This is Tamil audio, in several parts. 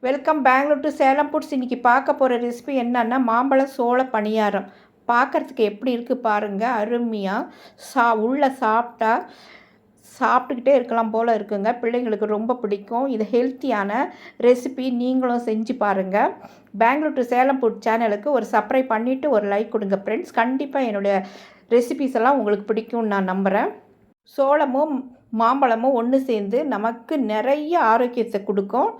Welcome Bangalore to Salem foods. இன்றைக்கி பார்க்க போகிற ரெசிபி என்னன்னா மாம்பழம் சோள பணியாரம். பார்க்குறதுக்கு எப்படி இருக்குது பாருங்கள். அருமையாக உள்ளே சாப்பிட்டுக்கிட்டே இருக்கலாம் போல் இருக்குங்க. பிள்ளைங்களுக்கு ரொம்ப பிடிக்கும். இது ஹெல்த்தியான ரெசிபி. நீங்களும் செஞ்சு பாருங்கள். பெங்களூர் டு சேலம் ஃபுட் சேனலுக்கு ஒரு சப்ஸ்கிரைப் பண்ணிவிட்டு ஒரு லைக் கொடுங்க ஃப்ரெண்ட்ஸ். கண்டிப்பாக என்னுடைய ரெசிபிஸ் எல்லாம் உங்களுக்கு பிடிக்கும்னு நான் நம்புகிறேன். சோளமும் மாம்பழமும் ஒன்று சேர்ந்து நமக்கு நிறைய ஆரோக்கியத்தை கொடுக்கும்.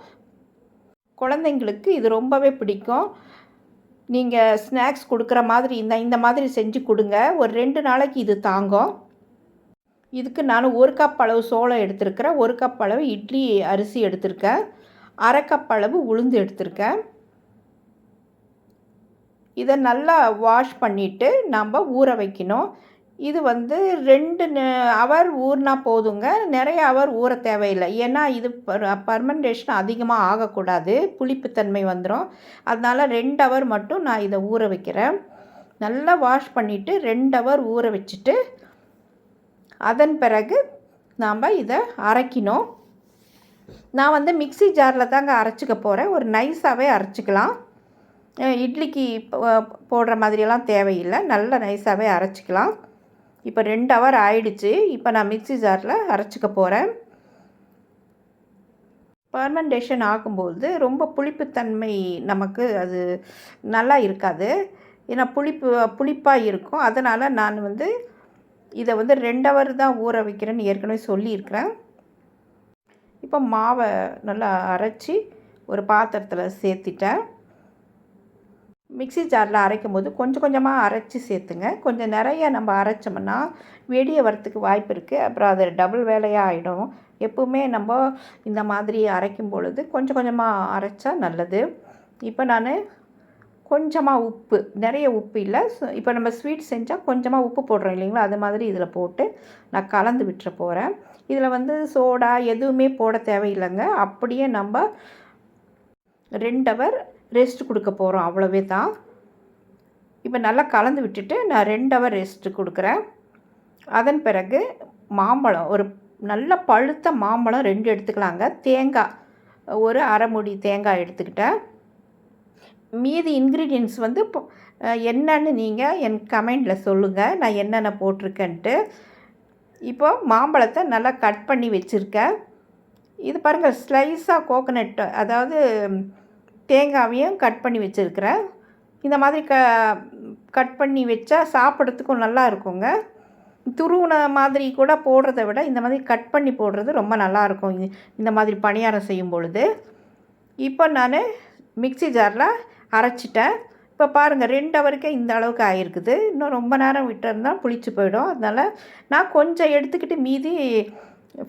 குழந்தைங்களுக்கு இது ரொம்பவே பிடிக்கும். நீங்கள் ஸ்நாக்ஸ் கொடுக்குற மாதிரி இந்த மாதிரி செஞ்சு கொடுங்க. ஒரு 2 நாளைக்கு இது தாங்கும். இதுக்கு நான் 1 கப் அளவு சோளம் எடுத்திருக்கிறேன். 1 கப் அளவு இட்லி அரிசி எடுத்திருக்கேன். 1/2 கப் அளவு உளுந்து எடுத்திருக்கேன். இதை நல்லா வாஷ் பண்ணிவிட்டு நம்ம ஊற வைக்கணும். இது 2 ஹவர் ஊறினா போதுங்க. நிறைய ஹவர் ஊற தேவையில்லை. ஏன்னா இது பர்மெண்டேஷன் அதிகமாக ஆகக்கூடாது, புளிப்புத்தன்மை வந்துடும். அதனால் 2 ஹவர் மட்டும் நான் இதை ஊற வைக்கிறேன். நல்லா வாஷ் பண்ணிவிட்டு 2 ஹவர் ஊற வச்சுட்டு அதன் பிறகு நாம் இதை அரைக்கணும். நான் மிக்ஸி ஜாரில் தாங்க அரைச்சிக்க போகிறேன். ஒரு நைஸாகவே அரைச்சிக்கலாம். இட்லிக்கு போடுற மாதிரியெல்லாம் தேவையில்லை. நல்ல நைஸாகவே அரைச்சிக்கலாம். இப்போ 2 ஹவர் ஆயிடுச்சு. இப்போ நான் மிக்ஸி ஜாரில் அரைச்சிக்க போகிறேன். பர்மெண்டேஷன் ஆகும்போது ரொம்ப புளிப்புத்தன்மை நமக்கு அது நல்லா இருக்காது. ஏன்னா புளிப்பாக இருக்கும். அதனால் நான் இதை 2 ஹவர் தான் ஊற வைக்கிறேன்னு ஏற்கனவே சொல்லியிருக்கிறேன். இப்போ மாவை நல்லா அரைச்சி ஒரு பாத்திரத்தில் சேர்த்திட்டேன். மிக்ஸி ஜாரில் அரைக்கும் போது கொஞ்சம் கொஞ்சமாக அரைச்சி சேர்த்துங்க. கொஞ்சம் நிறைய நம்ம அரைச்சோம்னா வெடிய வரத்துக்கு வாய்ப்பு இருக்குது. அப்புறம் அது டபுள் வேலையாக ஆகிடும். எப்பவுமே நம்ம இந்த மாதிரி அரைக்கும் பொழுது கொஞ்சம் கொஞ்சமாக அரைச்சா நல்லது. இப்போ நான் கொஞ்சமாக உப்பு, நிறைய உப்பு இல்லை. இப்போ நம்ம ஸ்வீட் செஞ்சால் கொஞ்சமாக உப்பு போடுறோம் இல்லைங்களா, அது மாதிரி இதில் போட்டு நான் கலந்து விட்டுற போகிறேன். இதில் சோடா எதுவுமே போட தேவையில்லைங்க. அப்படியே நம்ம 2 ஹவர் ரெஸ்ட் கொடுக்க போகிறோம், அவ்வளவே தான். இப்போ நல்லா கலந்து விட்டுட்டு நான் 2 ஹவர் ரெஸ்ட்டு கொடுக்குறேன். அதன் பிறகு மாம்பழம், ஒரு நல்ல பழுத்த மாம்பழம் 2 எடுத்துக்கலாங்க. தேங்காய் ஒரு அரை மூடி தேங்காய் எடுத்துக்கிட்டேன். மீதி இன்க்ரீடியன்ட்ஸ் என்னன்னு நீங்கள் என் கமெண்டில் சொல்லுங்கள், நான் என்னென்ன போட்டிருக்கேன்ட்டு. இப்போது மாம்பழத்தை நல்லா கட் பண்ணி வச்சுருக்கேன். இது பாருங்கள், ஸ்லைஸாக கோகோனட், அதாவது தேங்காவையும் கட் பண்ணி வச்சுருக்கிறேன். இந்த மாதிரி கட் பண்ணி வச்சா சாப்பிட்றதுக்கும் நல்லா இருக்குங்க. துருவின மாதிரி கூட போடுறத விட இந்த மாதிரி கட் பண்ணி போடுறது ரொம்ப நல்லாயிருக்கும் இந்த மாதிரி பணியாரம் செய்யும் பொழுது. இப்போ நான் மிக்ஸி ஜாரில் அரைச்சிட்டேன். இப்போ பாருங்கள், 2 ஹவருக்கே இந்த அளவுக்கு ஆகிருக்குது. இன்னும் ரொம்ப நேரம் விட்டுருந்தால் புளிச்சு போயிடும். அதனால் நான் கொஞ்சம் எடுத்துக்கிட்டு மீதி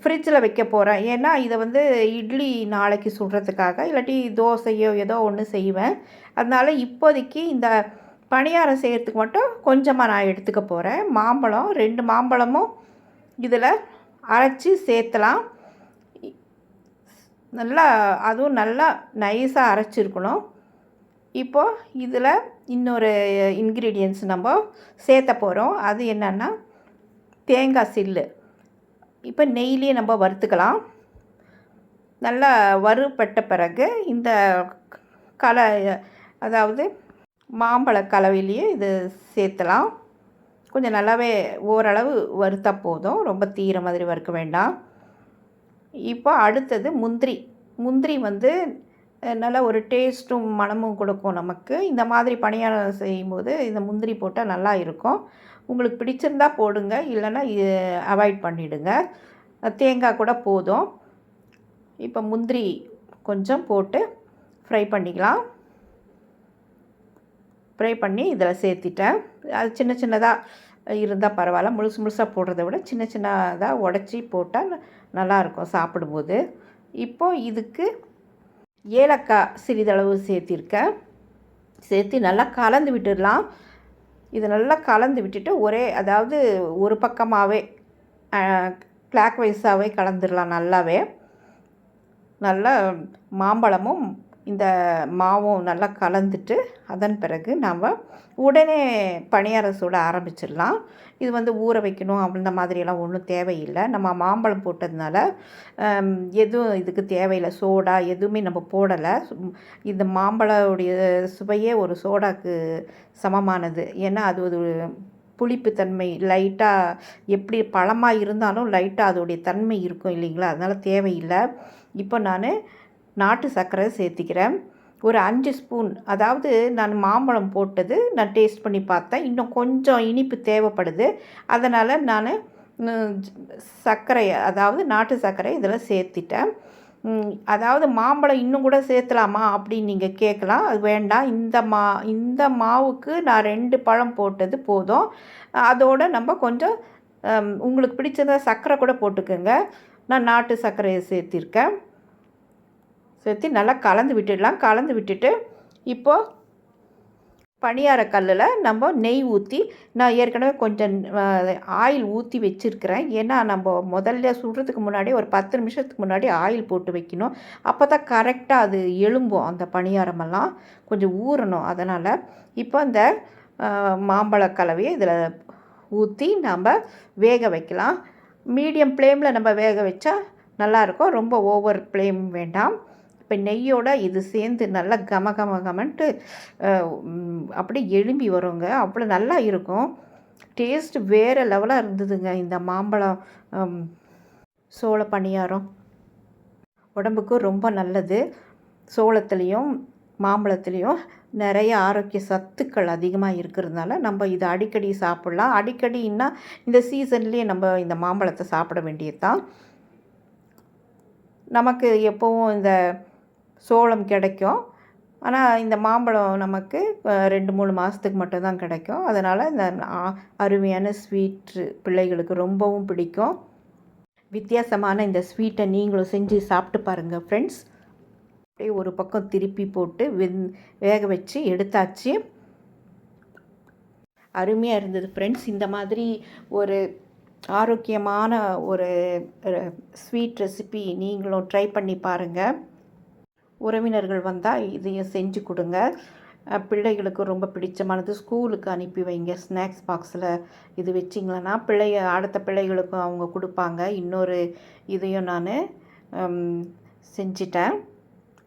ஃப்ரிட்ஜில் வைக்க போகிறேன். ஏன்னா இதை இட்லி நாளைக்கு சுடுறதுக்காக, இல்லாட்டி தோசையோ ஏதோ ஒன்று செய்வேன். அதனால் இப்போதைக்கு இந்த பணியாரம் செய்கிறதுக்கு மட்டும் கொஞ்சமாக நான் எடுத்துக்க போகிறேன். மாம்பழம் 2 மாம்பழமும் இதில் அரைச்சி சேர்த்தலாம். அதுவும் நல்லா நைஸாக அரைச்சிருக்கணும். இப்போது இதில் இன்னொரு இன்க்ரீடியன்ஸ் நம்ம சேர்த்த போகிறோம். அது என்னென்னா தேங்காய் சில்லு. இப்போ நெய்லேயே நம்ம வறுத்துக்கலாம். நல்லா வறுபட்ட பிறகு இந்த அதாவது மாம்பழ கலவையிலேயே இது சேர்த்தலாம். கொஞ்சம் நல்லாவே ஓரளவு வறுத்தா போதும், ரொம்ப தீர மாதிரி வறுக்க வேண்டாம். இப்போ அடுத்தது முந்திரி நல்லா ஒரு டேஸ்ட்டும் மணமும் கொடுக்கும் நமக்கு. இந்த மாதிரி பணியாரம் செய்யும்போது இந்த முந்திரி போட்டால் நல்லா இருக்கும். உங்களுக்கு பிடிச்சிருந்தா போடுங்க, இல்லைன்னா அவாய்ட் பண்ணிவிடுங்க. தேங்காய் கூட போதும். இப்போ முந்திரி கொஞ்சம் போட்டு ஃப்ரை பண்ணிக்கலாம். ஃப்ரை பண்ணி இதில் சேர்த்திட்டேன். அது சின்ன சின்னதாக இருந்தால் பரவாயில்ல. முழுசாக போடுறத விட சின்ன சின்னதாக உடச்சி போட்டால் நல்லாயிருக்கும் சாப்பிடும்போது. இப்போது இதுக்கு ஏலக்காய் சிறிதளவு சேர்த்து நல்லா கலந்து விட்டுடலாம். இதை நல்லா கலந்து விட்டுட்டு அதாவது ஒரு பக்கமாகவே கிளாக் வைஸாகவே கலந்துடலாம். நல்லா மாம்பழமும் இந்த மாவும் நல்லா கலந்துட்டு அதன் பிறகு நம்ம உடனே பணியாரம் சுட ஆரம்பிச்சிடலாம். இது வந்து ஊற வைக்கணும் அந்த மாதிரியெல்லாம் ஒன்றும் தேவையில்லை. நம்ம மாம்பழம் போட்டதுனால எதுவும் இதுக்கு தேவையில்லை. சோடா எதுவுமே நம்ம போடலை. இந்த மாம்பழோடைய சுவையே ஒரு சோடாக்கு சமமானது. ஏன்னா அது ஒரு புளிப்புத்தன்மை லைட்டாக, எப்படி பழமாக இருந்தாலும் லைட்டாக அதோடைய தன்மை இருக்கும் இல்லைங்களா, அதனால் தேவையில்லை. இப்போ நான் நாட்டு சர்க்கரை சேர்த்திக்கிறேன். ஒரு 5 ஸ்பூன். அதாவது நான் மாம்பழம் போட்டது நான் டேஸ்ட் பண்ணி பார்த்தேன். இன்னும் கொஞ்சம் இனிப்பு தேவைப்படுது. அதனால் நான் சர்க்கரை, அதாவது நாட்டு சர்க்கரை இதில் சேர்த்திட்டேன். அதாவது மாம்பழம் இன்னும் கூட சேர்த்தலாமா அப்படின்னு நீங்கள் கேட்கலாம். அது வேண்டாம். இந்த மாவுக்கு நான் 2 பழம் போட்டது போதும். அதோடு நம்ம கொஞ்சம் உங்களுக்கு பிடிச்சதா சர்க்கரை கூட போட்டுக்கோங்க. நான் நாட்டு சர்க்கரையை சேர்த்திருக்கேன். சேர்த்து நல்லா கலந்து விட்டுடலாம். கலந்து விட்டுட்டு இப்போது பணியார கல்லில் நம்ம நெய் ஊற்றி, நான் ஏற்கனவே கொஞ்சம் ஆயில் ஊற்றி வச்சுருக்கிறேன். ஏன்னா நம்ம முதல்ல சுடுறதுக்கு முன்னாடி ஒரு 10 நிமிஷத்துக்கு முன்னாடி ஆயில் போட்டு வைக்கணும். அப்போ தான் கரெக்டாக அது எழும்பும். அந்த பணியாரமெல்லாம் கொஞ்சம் ஊறணும். அதனால் இப்போ இந்த மாம்பழ கலவையை இதில் ஊற்றி நம்ம வேக வைக்கலாம். மீடியம் ஃப்ளேமில் நம்ம வேக வச்சா நல்லாயிருக்கும். ரொம்ப ஓவர் ஃப்ளேம் வேண்டாம். இப்போ நெய்யோடு இது சேர்ந்து நல்லா கமன்ட்டு அப்படியே எழும்பி வருங்க. அவ்வளோ நல்லா இருக்கும். டேஸ்ட் வேறு லெவலாக இருந்ததுங்க. இந்த மாம்பழம் சோள பணியாரம் உடம்புக்கு ரொம்ப நல்லது. சோளத்துலேயும் மாம்பழத்துலேயும் நிறைய ஆரோக்கிய சத்துக்கள் அதிகமாக இருக்கிறதுனால நம்ம இதை அடிக்கடி சாப்பிட்லாம். அடிக்கடின்னா இந்த சீசன்லேயே நம்ம இந்த மாம்பழத்தை சாப்பிட வேண்டியது தான். நமக்கு எப்போவும் இந்த சோளம் கிடைக்கும். ஆனால் இந்த மாம்பழம் நமக்கு 2-3 மாதத்துக்கு மட்டும்தான் கிடைக்கும். அதனால் இந்த அருமையான ஸ்வீட்டு பிள்ளைகளுக்கு ரொம்பவும் பிடிக்கும். வித்தியாசமான இந்த ஸ்வீட்டை நீங்களும் செஞ்சு சாப்பிட்டு பாருங்கள் ஃப்ரெண்ட்ஸ். அப்படியே ஒரு பக்கம் திருப்பி போட்டு வேக வச்சு எடுத்தாச்சு. அருமையாக இருந்தது ஃப்ரெண்ட்ஸ். இந்த மாதிரி ஒரு ஆரோக்கியமான ஒரு ஸ்வீட் ரெசிபி நீங்களும் ட்ரை பண்ணி பாருங்கள். உறவினர்கள் வந்தால் இதையும் செஞ்சு கொடுங்க. பிள்ளைகளுக்கு ரொம்ப பிடிச்சமானது. ஸ்கூலுக்கு அனுப்பி வைங்க. ஸ்நாக்ஸ் பாக்ஸில் இது வச்சிங்களன்னா அடுத்த பிள்ளைகளுக்கும் அவங்க கொடுப்பாங்க. இன்னொரு இதையும் நான் செஞ்சிட்டேன்.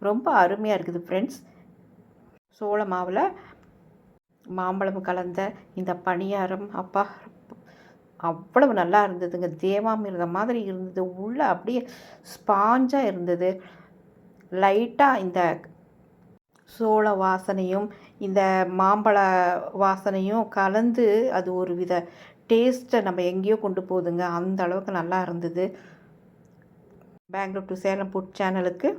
ரொம்ப அருமையாக இருக்குது ஃப்ரெண்ட்ஸ். சோள மாவில் மாம்பழம் கலந்த இந்த பணியாரம் அப்பா அவ்வளவு நல்லா இருந்ததுங்க. தேவாமிர்தம் மாதிரி இருந்தது. உள்ளே அப்படியே ஸ்பாஞ்சாக இருந்தது. லைட்டாக இந்த சோள வாசனையும் இந்த மாம்பழ வாசனையும் கலந்து அது ஒரு வித டேஸ்ட்டை நம்ம எங்கேயோ கொண்டு போகுதுங்க. அந்த அளவுக்கு நல்லா இருந்தது. பெங்களூர் டு சேலம் ஃபுட் சேனலுக்கு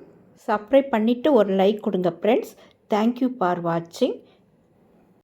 சப்ஸ்கிரைப் பண்ணிவிட்டு ஒரு லைக் கொடுங்க ஃப்ரெண்ட்ஸ். தேங்க்யூ ஃபார் வாட்சிங்.